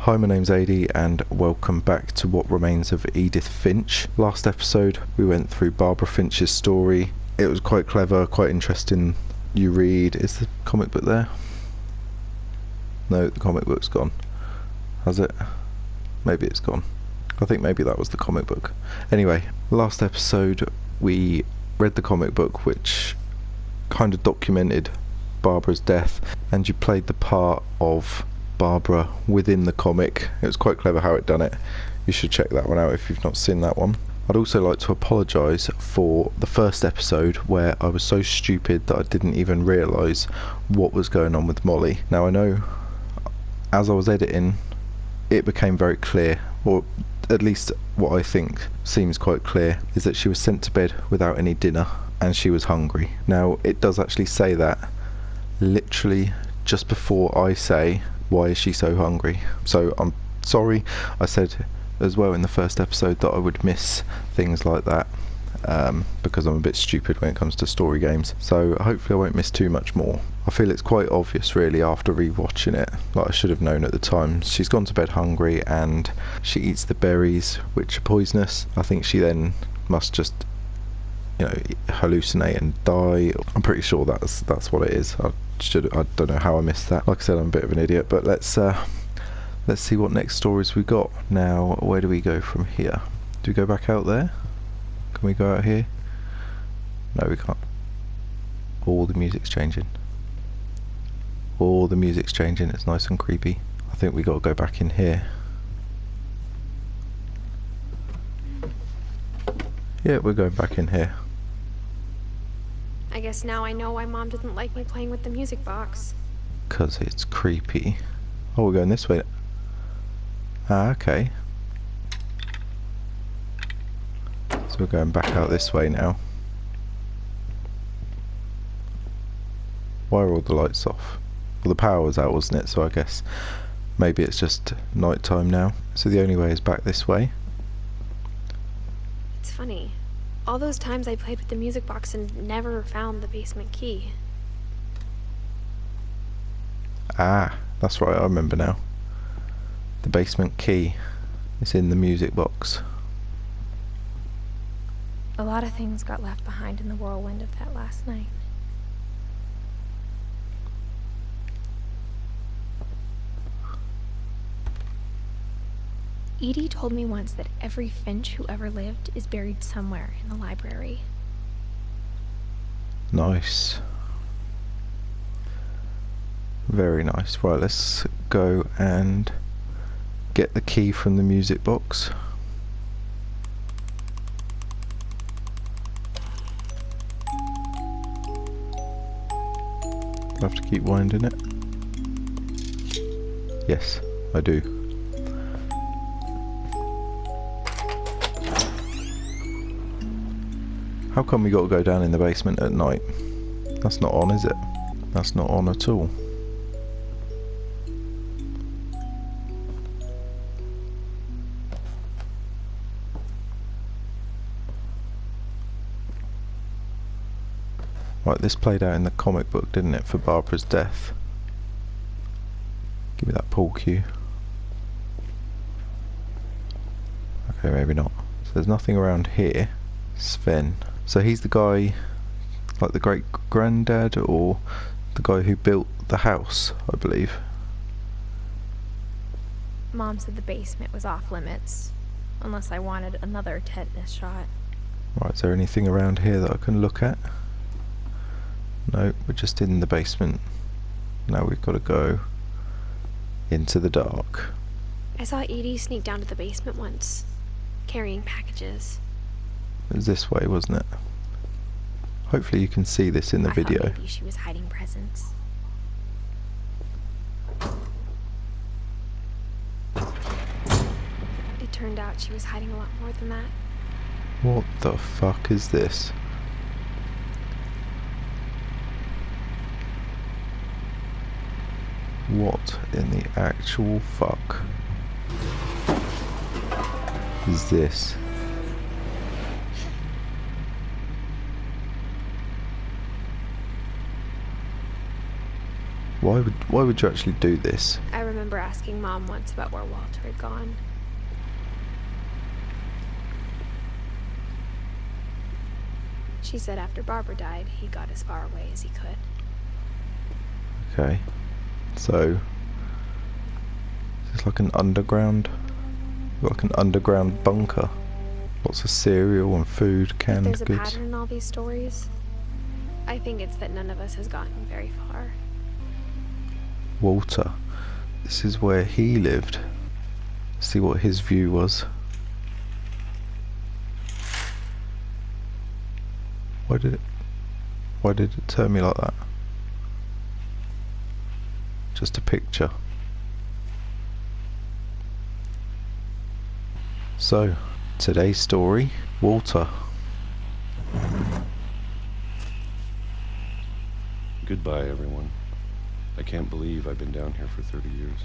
Hi, my name's Adi and welcome back to What Remains of Edith Finch. Last episode we went through Barbara Finch's story. It was quite clever, quite interesting. You read... Is the comic book there? No, the comic book's gone. Has it? Maybe it's gone. I think maybe that was the comic book. Anyway, last episode we read the comic book which kind of documented Barbara's death, and you played the part of Barbara within the comic. It was quite clever how it done it. You should check that one out if you've not seen that one. I'd also like to apologise for the first episode where I was so stupid that I didn't even realise what was going on with Molly. Now I know as I was editing it became very clear, or at least what I think seems quite clear, is that she was sent to bed without any dinner and she was hungry. Now it does actually say that literally just before I say why is she so hungry. So I'm sorry I said as well in the first episode that I would miss things like that, because I'm a bit stupid when it comes to story games, so hopefully I won't miss too much more. I feel it's quite obvious really after rewatching it, like I should have known at the time. She's gone to bed hungry and she eats the berries which are poisonous. I think she then must just, you know, hallucinate and die. I'm pretty sure that's what it is. I don't know how I missed that. Like I said, I'm a bit of an idiot, but let's see what next stories we got. Now, where do we go from here? Do we go back out there? Can we go out here? No, we can't. All the music's changing. All the music's changing. It's nice and creepy. I think we got to go back in here. Yeah, we're going back in here. I guess now I know why Mom didn't like me playing with the music box. 'Cause it's creepy. Oh, we're going this way. Ah, okay. So we're going back out this way now. Why are all the lights off? Well, the power was out, wasn't it? So I guess maybe it's just night time now. So the only way is back this way. It's funny. All those times I played with the music box and never found the basement key. Ah, that's right, I remember now. The basement key is in the music box. A lot of things got left behind in the whirlwind of that last night. Edie told me once that every Finch who ever lived is buried somewhere in the library. Nice. Very nice. Right, let's go and get the key from the music box. Do I have to keep winding it? Yes, I do. How come we got to go down in the basement at night? That's not on, is it? That's not on at all. Right, this played out in the comic book, didn't it, for Barbara's death? Give me that pool cue. Okay, maybe not. So there's nothing around here. Sven. So he's the guy, like the great granddad, or the guy who built the house, I believe. Mom said the basement was off limits, unless I wanted another tetanus shot. Right, is there anything around here that I can look at? No, we're just in the basement. Now we've got to go into the dark. I saw Edie sneak down to the basement once, carrying packages. It was this way, wasn't it? Hopefully you can see this in the video. I thought maybe she was hiding presents. It turned out she was hiding a lot more than that. What the fuck is this? What in the actual fuck is this? Why would you actually do this? I remember asking Mom once about where Walter had gone. She said after Barbara died, he got as far away as he could. Okay. So, it's like an underground bunker. Lots of cereal and food, canned If there's a goods. pattern in all these stories, I think it's that none of us has gotten very far. Walter. This is where he lived. See what his view was. Why did it turn me like that? Just a picture. So, today's story, Walter. Goodbye, everyone. I can't believe I've been down here for 30 years.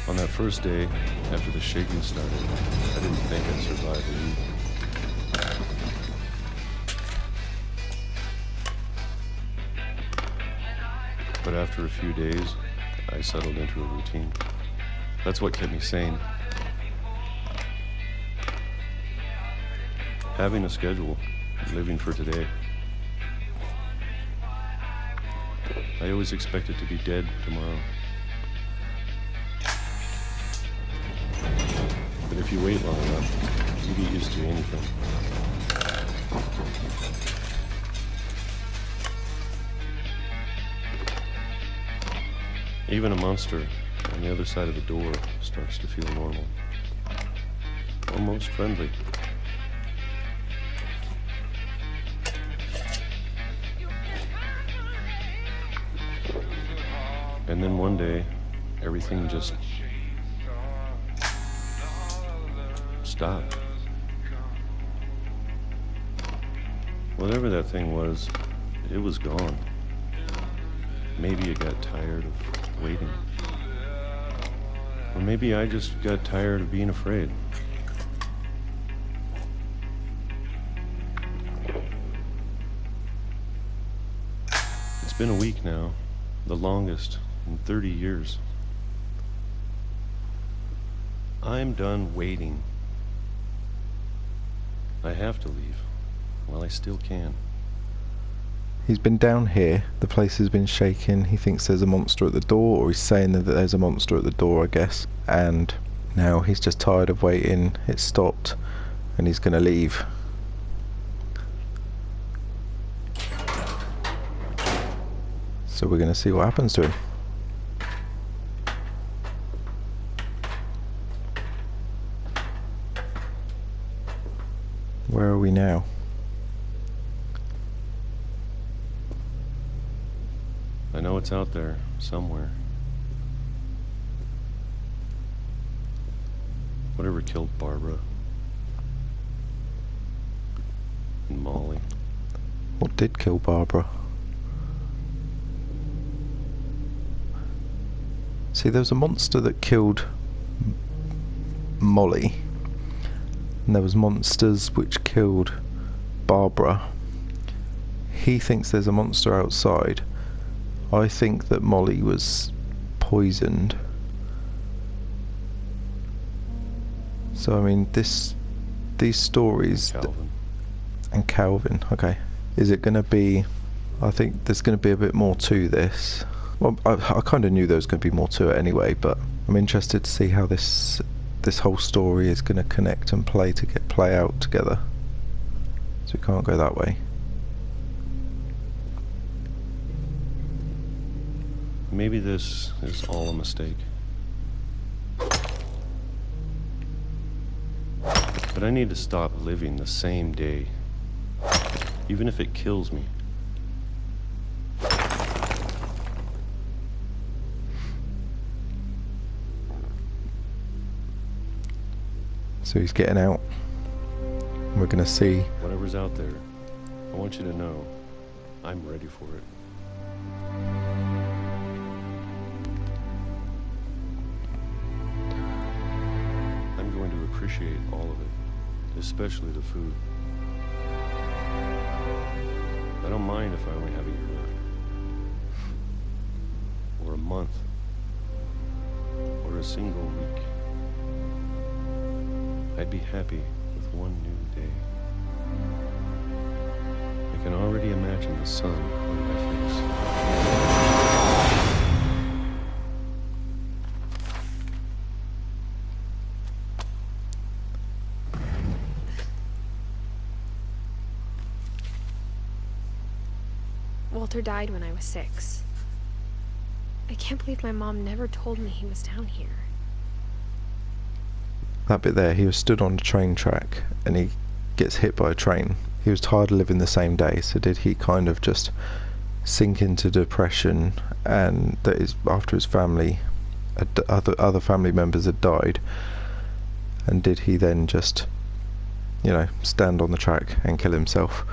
On that first day, after the shaking started, I didn't think I'd survive the week. But after a few days, I settled into a routine. That's what kept me sane. Having a schedule, living for today. I always expected to be dead tomorrow. But if you wait long enough, you get used to anything. Even a monster on the other side of the door starts to feel normal. Almost friendly. And then one day, everything just stopped. Whatever that thing was, it was gone. Maybe it got tired of waiting. Or maybe I just got tired of being afraid. It's been a week now, the longest in 30 years. I'm done waiting. I have to leave. Well, I still can. He's been down here, the place has been shaking, he thinks there's a monster at the door, or he's saying that there's a monster at the door, I guess. And now he's just tired of waiting, it's stopped, and he's gonna leave. So we're gonna see what happens to him. Where are we now? I know it's out there, somewhere. Whatever killed Barbara and Molly. What did kill Barbara? See, there was a monster that killed Molly, and there was monsters which killed Barbara. He thinks there's a monster outside. I think that Molly was poisoned. So I mean, these stories Calvin. and Calvin. Okay, is it going to be? I think there's going to be a bit more to this. Well, I kind of knew there was going to be more to it anyway, but I'm interested to see how this whole story is going to connect and play out together. So we can't go that way. Maybe this is all a mistake. But I need to stop living the same day, even if it kills me. So he's getting out. We're going to see. Whatever's out there, I want you to know I'm ready for it. I'm going to appreciate all of it, especially the food. I don't mind if I only have a year left. month or a single week. I'd be happy with one new day. I can already imagine the sun on my face. Walter died when I was 6. I can't believe my mom never told me he was down here. That bit there, he was stood on a train track and he gets hit by a train. He was tired of living the same day, so did he kind of just sink into depression, and that is after his family, other family members had died, and did he then just, stand on the track and kill himself?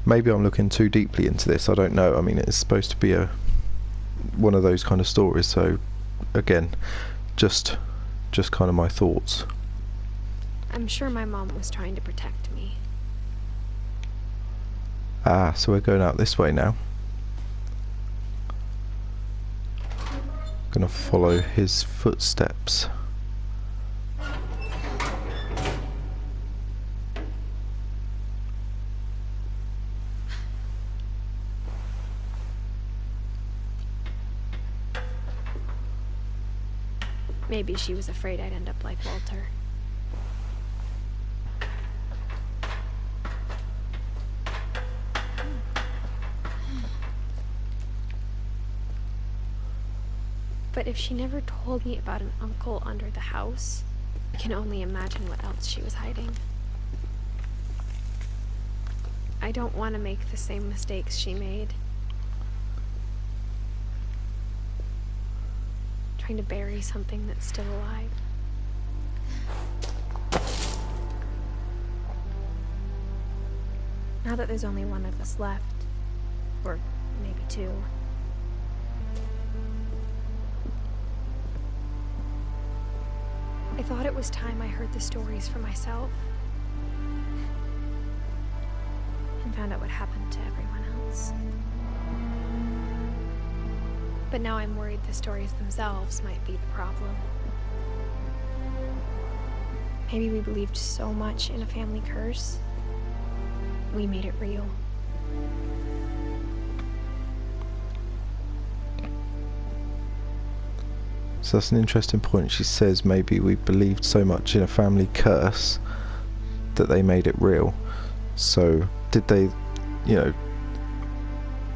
Maybe I'm looking too deeply into this, I don't know. I mean, it's supposed to be one of those kind of stories, so again, just kind of my thoughts. I'm sure my mom was trying to protect me. So we're going out this way now. Gonna follow his footsteps. Maybe she was afraid I'd end up like Walter. But if she never told me about an uncle under the house, I can only imagine what else she was hiding. I don't want to make the same mistakes she made. Trying to bury something that's still alive. Now that there's only one of us left, or maybe 2, I thought it was time I heard the stories for myself and found out what happened to everyone else. But now I'm worried the stories themselves might be the problem. Maybe we believed so much in a family curse, we made it real. So that's an interesting point. She says maybe we believed so much in a family curse that they made it real. So did they,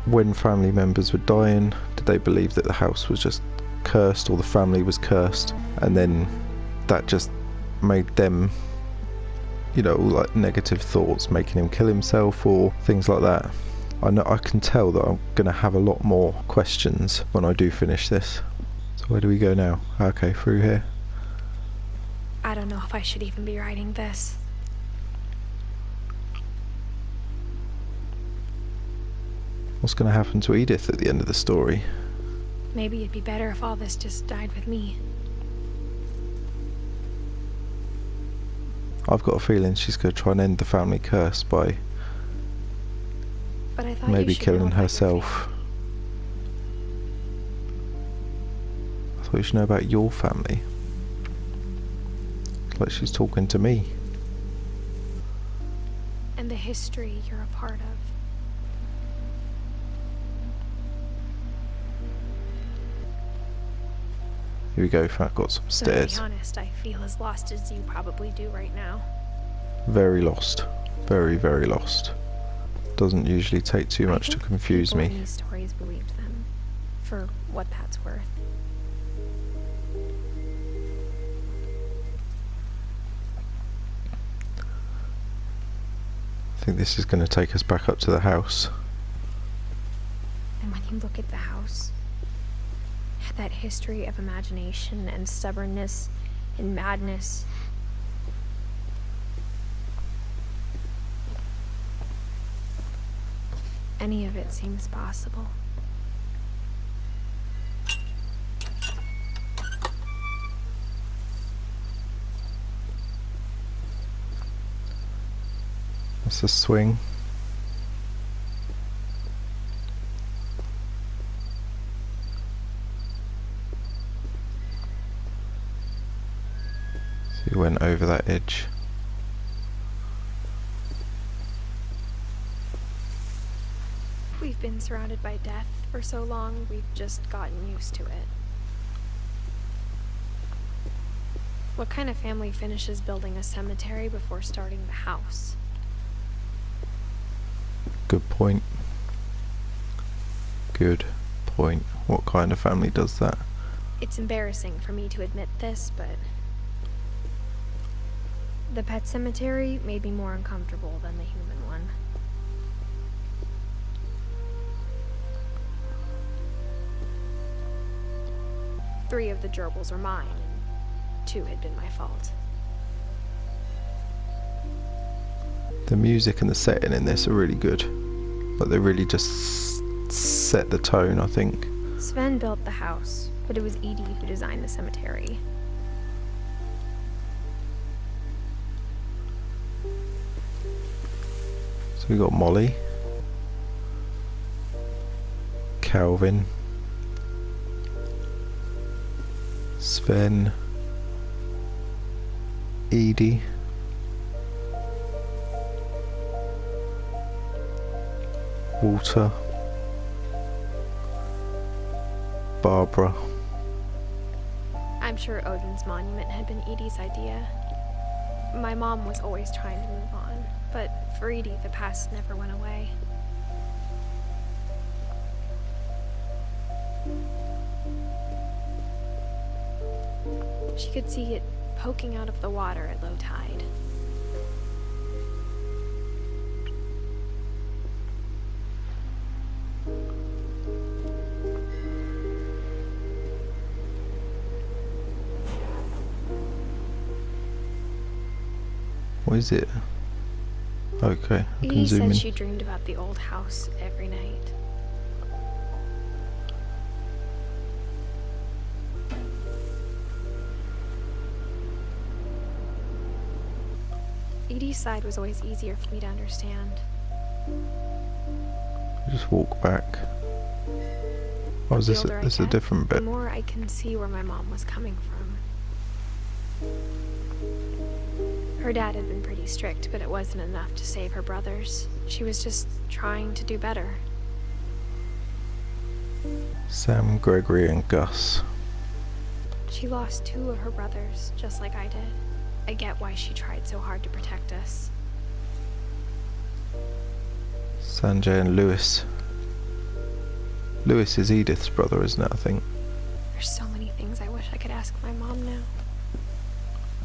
when family members were dying, did they believe that the house was just cursed or the family was cursed, and then that just made them, all like negative thoughts, making him kill himself or things like that? I can tell that I'm going to have a lot more questions when I do finish this. So where do we go now? Okay, through here. I don't know if I should even be writing this. What's going to happen to Edith at the end of the story? Maybe it'd be better if all this just died with me. I've got a feeling she's going to try and end the family curse by But I thought maybe you should know killing about your herself. family. I thought you should know about your family. It's like she's talking to me. And the history you're a part of. Here we go, I've got some So to be stairs. honest, I feel as lost as you probably do right now. Very lost. Very, very lost. Doesn't usually take too much I to think confuse people me. in these stories believed them, for what that's worth. I think this is going to take us back up to the house. And when you look at the house, it had that history of imagination and stubbornness and madness. Any of it seems possible. That's a swing. You went over that edge. We've been surrounded by death for so long, we've just gotten used to it. What kind of family finishes building a cemetery before starting the house? Good point. Good point. What kind of family does that? It's embarrassing for me to admit this, but the pet cemetery made me more uncomfortable than the human one. Three of the gerbils are mine, and 2 had been my fault. The music and the setting in this are really good. But they really just set the tone, I think. Sven built the house, but it was Edie who designed the cemetery. So we got Molly, Calvin, Sven, Edie, Walter, Barbara. I'm sure Odin's monument had been Edie's idea. My mom was always trying to move on, but for Edie, the past never went away. She could see it poking out of the water at low tide. What is it? Okay, I can Edie zoom said in. she dreamed about the old house every night. Edie's side was always easier for me to understand. Just walk back. Oh, is The this older I this is a get, different the bit? more I can see where my mom was coming from. Her dad had been pretty strict, but it wasn't enough to save her brothers. She was just trying to do better. Sam, Gregory, and Gus. She lost 2 of her brothers, just like I did. I get why she tried so hard to protect us. Sanjay and Lewis. Lewis is Edith's brother, isn't it, I think? There's so many things I wish I could ask my mom now.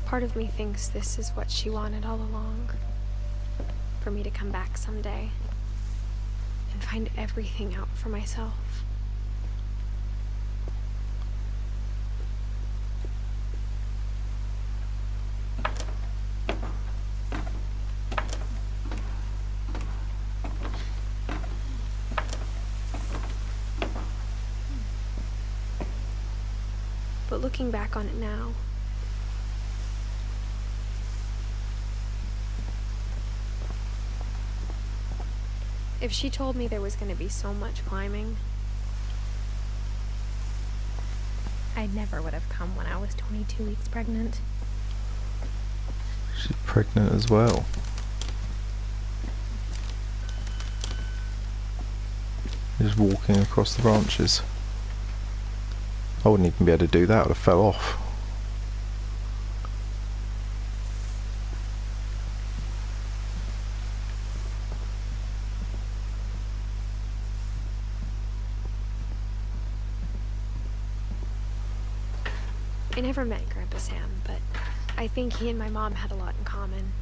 Part of me thinks this is what she wanted all along. For me to come back someday and find everything out for myself. But looking back on it now, if she told me there was going to be so much climbing, I never would have come when I was 22 weeks pregnant. She's pregnant as well. Just walking across the branches. I wouldn't even be able to do that, I would have fell off. I never met Grandpa Sam, but I think he and my mom had a lot in common.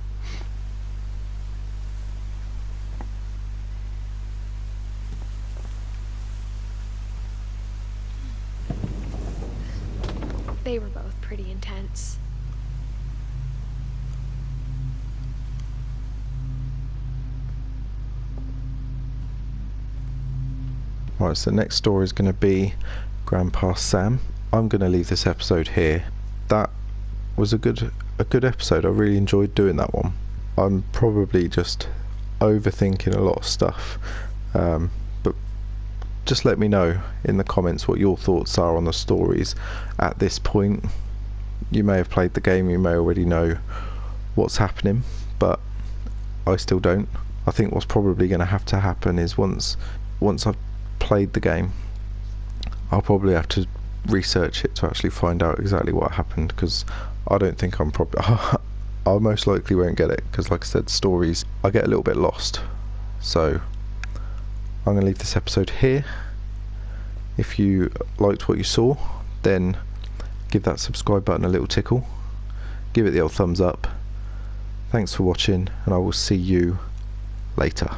They were both pretty intense. Right, so the next story is going to be Grandpa Sam. I'm going to leave this episode here. That was a good episode. I really enjoyed doing that one. I'm probably just overthinking a lot of stuff, but just let me know in the comments what your thoughts are on the stories at this point. you may have played the game, you may already know what's happening, but I still don't. I think what's probably going to have to happen is once I've played the game, I'll probably have to research it to actually find out exactly what happened, because I don't think I'm probably I most likely won't get it, because like I said, stories, I get a little bit lost. So I'm going to leave this episode here. If you liked what you saw, then give that subscribe button a little tickle, give it the old thumbs up. Thanks for watching, and I will see you later.